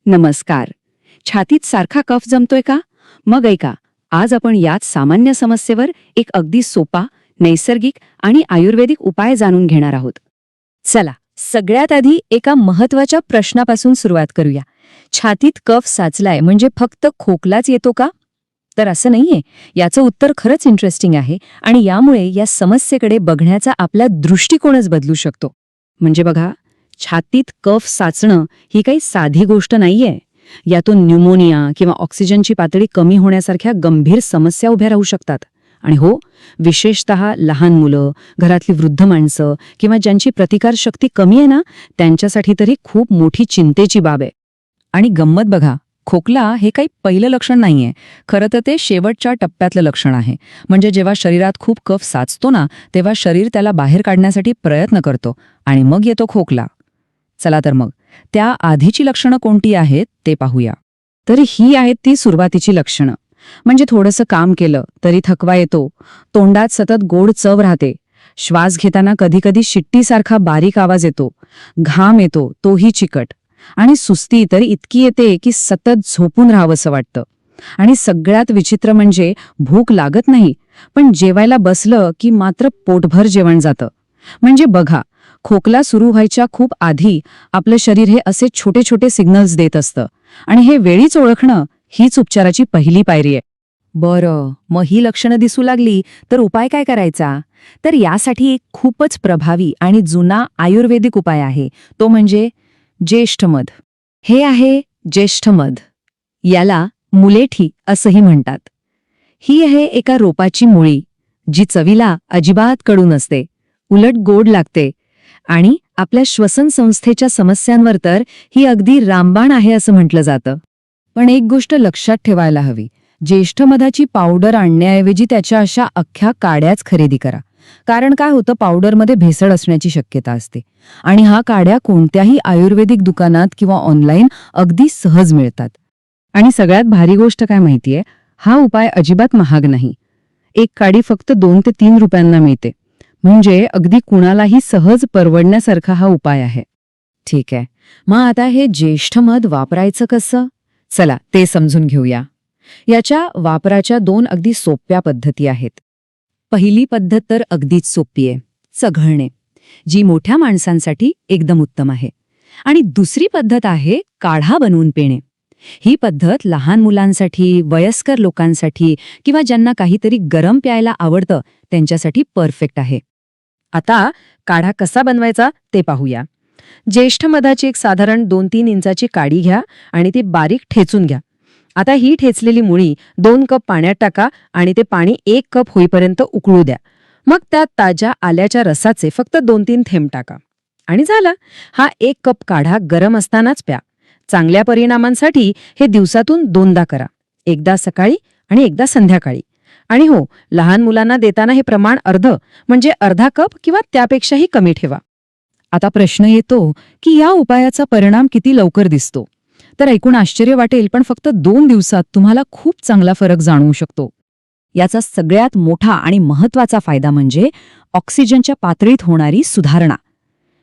नमस्कार. छातीत सारखा कफ जमतोय का? मग ऐका, आज आपण याच सामान्य समस्येवर एक अगदी सोपा, नैसर्गिक आणि आयुर्वेदिक उपाय जाणून घेणार आहोत. चला, सगळ्यात आधी एका महत्वाच्या प्रश्नापासून सुरुवात करूया. छातीत कफ साचलाय म्हणजे फक्त खोकलाच येतो का? तर असं नाहीये. याचं उत्तर खरंच इंटरेस्टिंग आहे आणि यामुळे या समस्येकडे बघण्याचा आपला दृष्टिकोनच बदलू शकतो. म्हणजे बघा, छातीत कफ साचणं ही काही साधी गोष्ट नाहीये. यातून न्यूमोनिया किंवा ऑक्सिजनची पातळी कमी होण्यासारख्या गंभीर समस्या उभ्या राहू शकतात. आणि हो, विशेषतः लहान मुलं, घरातली वृद्ध माणसं किंवा ज्यांची प्रतिकारशक्ती कमी आहे ना, त्यांच्यासाठी तरी खूप मोठी चिंतेची बाब आहे. आणि गंमत बघा, खोकला हे काही पहिलं लक्षण नाहीये. खरं तर ते शेवटच्या टप्प्यातलं लक्षण आहे. म्हणजे जेव्हा शरीरात खूप कफ साचतो ना, तेव्हा शरीर त्याला बाहेर काढण्यासाठी प्रयत्न करतो आणि मग येतो खोकला. चला तर मग त्या आधीची लक्षणं कोणती आहेत ते पाहूया. तर ही आहेत ती सुरुवातीची लक्षणं. म्हणजे थोडंसं काम केलं तरी थकवा येतो, तोंडात सतत गोड चव राहते, श्वास घेताना कधीकधी शिट्टीसारखा बारीक आवाज येतो, घाम येतो तोही चिकट, आणि सुस्ती तर इतकी येते की सतत झोपून राहावंसं वाटतं. आणि सगळ्यात विचित्र म्हणजे भूक लागत नाही, पण जेवायला बसलं की मात्र पोटभर जेवण जातं. म्हणजे बघा, खोकला सुरू व्हायच्या खूप आधी आपलं शरीर हे असे छोटे छोटे सिग्नल्स देत असतं आणि हे वेळीच ओळखणं हीच उपचाराची पहिली पायरी आहे. बरं, मग ही लक्षणं दिसू लागली तर उपाय काय करायचा? तर यासाठी एक खूपच प्रभावी आणि जुना आयुर्वेदिक उपाय आहे, तो म्हणजे ज्येष्ठमध. हे आहे ज्येष्ठमध. याला मुलेठी असंही म्हणतात. ही आहे एका रोपाची मुळी, जी चवीला अजिबात कडू नसते, उलट गोड लागते. आणि आपल्या श्वसन संस्थेच्या समस्यांवर तर ही अगदी रामबाण आहे असं म्हटलं जातं. पण एक गोष्ट लक्षात ठेवायला हवी, ज्येष्ठमधाची पावडर आणण्याऐवजी त्याच्या अशा अख्ख्या काड्याच खरेदी करा. कारण काय होतं, पावडरमध्ये भेसळ असण्याची शक्यता असते आणि हा काड्या कोणत्याही आयुर्वेदिक दुकानात किंवा ऑनलाईन अगदी सहज मिळतात. आणि सगळ्यात भारी गोष्ट काय माहितीये, हा उपाय अजिबात महाग नाही. एक काडी फक्त 2 ते 3 रुपयांना मिळते. म्हणजे अगदी कुणालाही सहज परवडण्यासारखा हा उपाय आहे. ठीक आहे, मग आता हे ज्येष्ठमध वापरायचं कसं? चला ते समजून घेऊया. याच्या वापराच्या 2 अगदी सोप्या पद्धती आहेत. पहिली पद्धत तर अगदीच सोपी आहे, चघळणे, जी मोठ्या माणसांसाठी एकदम उत्तम आहे. आणि दुसरी पद्धत आहे काढा बनवून पिणे. ही पद्धत लहान मुलांसाठी, वयस्कर लोकांसाठी किंवा ज्यांना काहीतरी गरम प्यायला आवडतं त्यांच्यासाठी परफेक्ट आहे. आता काढा कसा बनवायचा ते पाहूया. ज्येष्ठमधाची एक साधारण 2-3 इंचाची काडी घ्या आणि ती बारीक ठेचून घ्या. आता ही ठेचलेली मुळी 2 कप पाण्यात टाका आणि ते पाणी 1 कप होईपर्यंत उकळू द्या. मग त्यात ताज्या आल्याच्या रसाचे फक्त 2-3 थेंब टाका. आणि झाला, हा 1 कप काढा गरम असतानाच प्या. चांगल्या परिणामांसाठी हे दिवसातून 2दा करा, एकदा सकाळी आणि एकदा संध्याकाळी. आणि हो, लहान मुलांना देताना हे प्रमाण म्हणजे अर्धा कप किंवा त्यापेक्षाही कमी ठेवा. आता प्रश्न येतो की या उपायाचा परिणाम किती लवकर दिसतो? तर ऐकून आश्चर्य वाटेल, पण फक्त 2 दिवसात तुम्हाला खूप चांगला फरक जाणवू शकतो. याचा सगळ्यात मोठा आणि महत्वाचा फायदा म्हणजे ऑक्सिजनच्या पातळीत होणारी सुधारणा.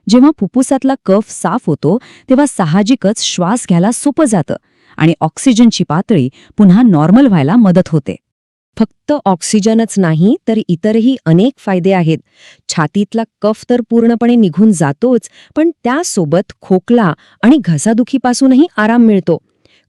जेव्हा फुफ्फुसातला कफ साफ होतो तेव्हा साहजिकच श्वास घ्यायला सोपं जातं आणि ऑक्सिजनची पातळी पुन्हा नॉर्मल व्हायला मदत होते. फक्त ऑक्सिजनच नाही तर इतरही अनेक फायदे आहेत. छातीतला कफ तर पूर्णपणे निघून जातोच, पण त्यासोबत खोकला आणि घसादुखीपासूनही आराम मिळतो.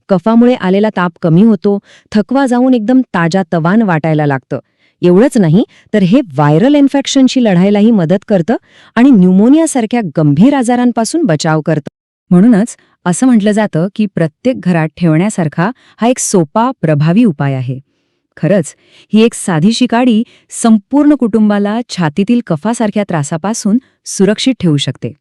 कफामुळे आलेला ताप कमी होतो, थकवा जाऊन एकदम ताजातवान वाटायला लागतं. एवढंच नाही तर हे व्हायरल इन्फेक्शनशी लढायलाही मदत करतं आणि न्यूमोनियासारख्या गंभीर आजारांपासून बचाव करतं. म्हणूनच असं म्हटलं जातं की प्रत्येक घरात ठेवण्यासारखा हा एक सोपा, प्रभावी उपाय आहे. खरंच, ही एक साधीशी काडी संपूर्ण कुटुंबाला छातीतील कफासारख्या त्रासापासून सुरक्षित ठेवू शकते.